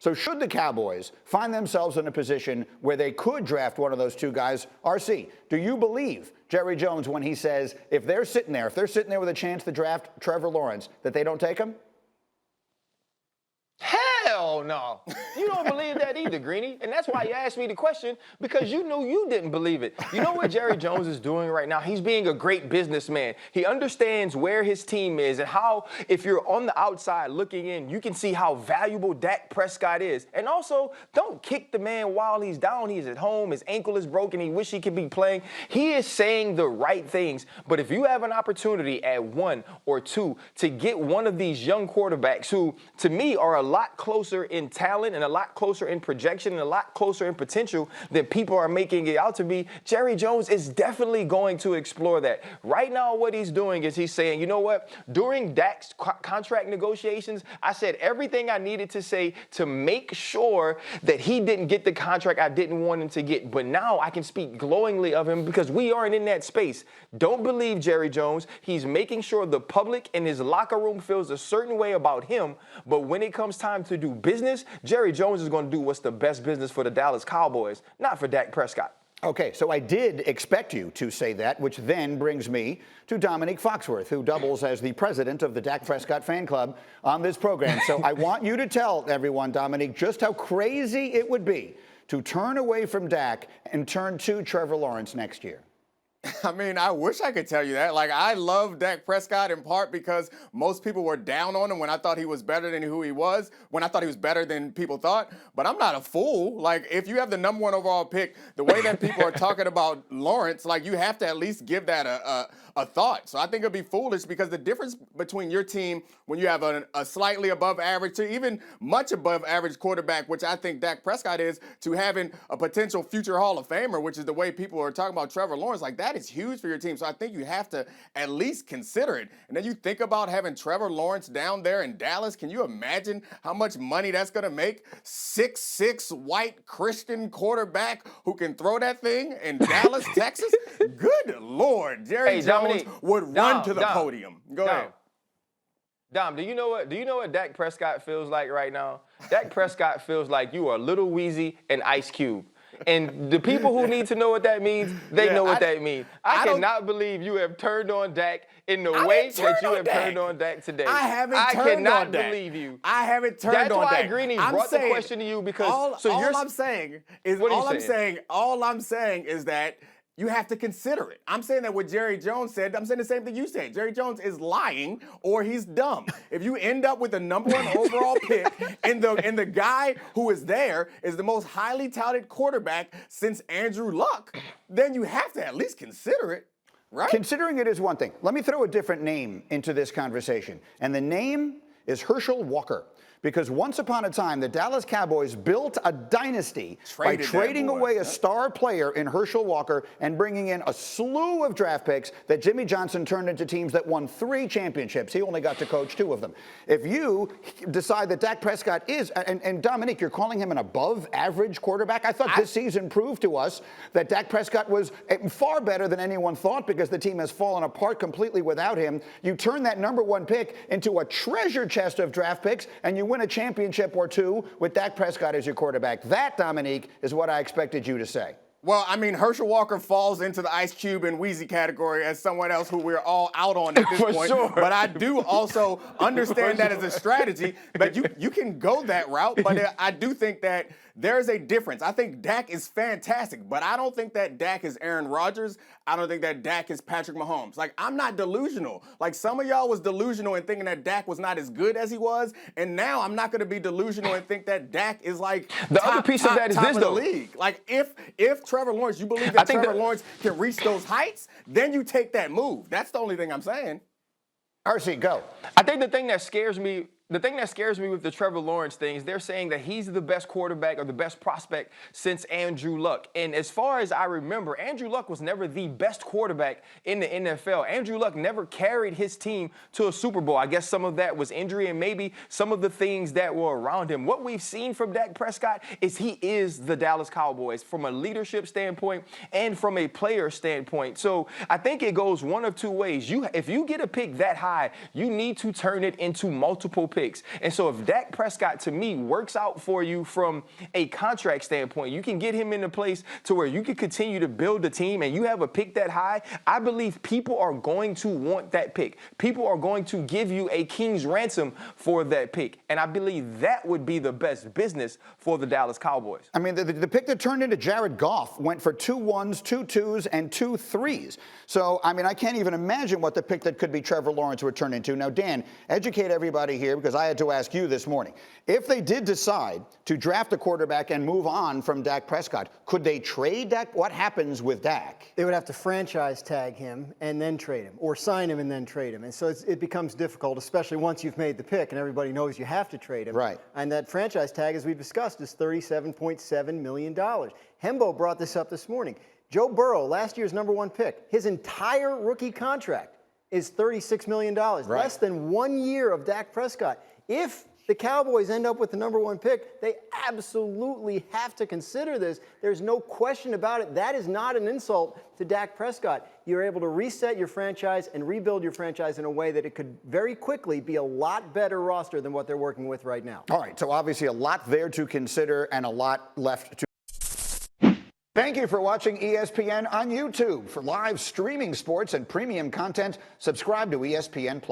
So should the Cowboys find themselves in a position where they could draft one of those two guys, RC, do you believe Jerry Jones when he says if they're sitting there with a chance to draft Trevor Lawrence, that they don't take him? Hell no. You don't believe that either, Greeny. And that's why you asked me the question, because you knew you didn't believe it. You know what Jerry Jones is doing right now? He's being a great businessman. He understands where his team is and how, if you're on the outside looking in, you can see how valuable Dak Prescott is. And also, don't kick the man while he's down. He's at home. His ankle is broken. He wish he could be playing. He is saying the right things. But if you have an opportunity at 1 or 2 to get one of these young quarterbacks who, to me, are a lot closer in talent and a lot closer in projection and a lot closer in potential than people are making it out to be, Jerry Jones is definitely going to explore that. Right now, what he's doing is he's saying, you know what? During Dak's contract negotiations, I said everything I needed to say to make sure that he didn't get the contract I didn't want him to get. But now I can speak glowingly of him because we aren't in that space. Don't believe Jerry Jones. He's making sure the public in his locker room feels a certain way about him. But when it comes time to do business, Jerry Jones is going to do what's the best business for the Dallas Cowboys, not for Dak Prescott. Okay, so I did expect you to say that, which then brings me to Dominique Foxworth, who doubles as the president of the Dak Prescott fan club on this program. So I want you to tell everyone, Dominique, just how crazy it would be to turn away from Dak and turn to Trevor Lawrence next year. I mean, I wish I could tell you that. Like, I love Dak Prescott in part because most people were down on him when I thought he was better than who he was, when I thought he was better than people thought. But I'm not a fool. Like, if you have the number 1 overall pick, the way that people are talking about Lawrence, like, you have to at least give that a thought. So I think it'd be foolish because the difference between your team when you have a slightly above average to even much above average quarterback, which I think Dak Prescott is, to having a potential future Hall of Famer, which is the way people are talking about Trevor Lawrence, like that is huge for your team. So I think you have to at least consider it. And then you think about having Trevor Lawrence down there in Dallas. Can you imagine how much money that's going to make? 6'6" white Christian quarterback who can throw that thing in Dallas, Texas? Good Lord. Jerry Jones would run to the podium. Go ahead. Dom, do you know what Dak Prescott feels like right now? Dak Prescott feels like you are Little Weezy and Ice Cube. And the people who need to know what that means, they know what that means. I cannot believe you have turned on Dak in the way that you have turned on Dak today. I haven't turned on Dak. I cannot believe you. I haven't turned on Dak. That's why Greeny brought the question to you because all I'm saying is that you have to consider it. I'm saying that what Jerry Jones said, I'm saying the same thing you said. Jerry Jones is lying or he's dumb. If you end up with the number 1 overall pick and the guy who is there is the most highly touted quarterback since Andrew Luck, then you have to at least consider it, right? Considering it is one thing. Let me throw a different name into this conversation. And the name is Herschel Walker. Because once upon a time, the Dallas Cowboys built a dynasty by trading away a star player in Herschel Walker and bringing in a slew of draft picks that Jimmy Johnson turned into teams that won 3 championships. He only got to coach 2 of them. If you decide that Dak Prescott is, and Dominique, you're calling him an above-average quarterback? I thought this season proved to us that Dak Prescott was far better than anyone thought because the team has fallen apart completely without him. You turn that number 1 pick into a treasure chest of draft picks, and you win a championship or 2 with Dak Prescott as your quarterback. That, Dominique, is what I expected you to say. Well, I mean, Herschel Walker falls into the Ice Cube and Wheezy category as someone else who we're all out on at this point. Sure. But I do also understand that as a strategy. But you can go that route. But I do think that there's a difference. I think Dak is fantastic, but I don't think that Dak is Aaron Rodgers. I don't think that Dak is Patrick Mahomes. Like, I'm not delusional. Like, some of y'all was delusional in thinking that Dak was not as good as he was, and now I'm not going to be delusional and think that Dak is like the other piece of that is this, though. League. Like, if Trevor Lawrence, you believe that Trevor Lawrence can reach those heights, then you take that move. That's the only thing I'm saying. RC, go. I think the thing that scares me with the Trevor Lawrence thing is they're saying that he's the best quarterback or the best prospect since Andrew Luck. And as far as I remember, Andrew Luck was never the best quarterback in the NFL. Andrew Luck never carried his team to a Super Bowl. I guess some of that was injury and maybe some of the things that were around him. What we've seen from Dak Prescott is he is the Dallas Cowboys from a leadership standpoint and from a player standpoint. So I think it goes one of 2 ways. If you get a pick that high, you need to turn it into multiple picks. picks. And so if Dak Prescott, to me, works out for you from a contract standpoint, you can get him in a place to where you can continue to build the team and you have a pick that high, I believe people are going to want that pick. People are going to give you a king's ransom for that pick. And I believe that would be the best business for the Dallas Cowboys. I mean, the pick that turned into Jared Goff went for 2 1s, 2 2s, and 2 3s. So, I mean, I can't even imagine what the pick that could be Trevor Lawrence would turn into. Now, Dan, educate everybody here because I had to ask you this morning. If they did decide to draft a quarterback and move on from Dak Prescott, could they trade Dak? What happens with Dak? They would have to franchise tag him and then trade him, or sign him and then trade him. And so it becomes difficult, especially once you've made the pick and everybody knows you have to trade him. Right. And that franchise tag, as we've discussed, is $37.7 million. Hembo brought this up this morning. Joe Burrow, last year's #1 pick, his entire rookie contract is $36 million, less than 1 year of Dak Prescott. If the Cowboys end up with the #1 pick, they absolutely have to consider this. There's no question about it. That is not an insult to Dak Prescott. You're able to reset your franchise and rebuild your franchise in a way that it could very quickly be a lot better roster than what they're working with right now. All right, so obviously a lot there to consider and a lot left to. Thank you for watching ESPN on YouTube. For live streaming sports and premium content, subscribe to ESPN+.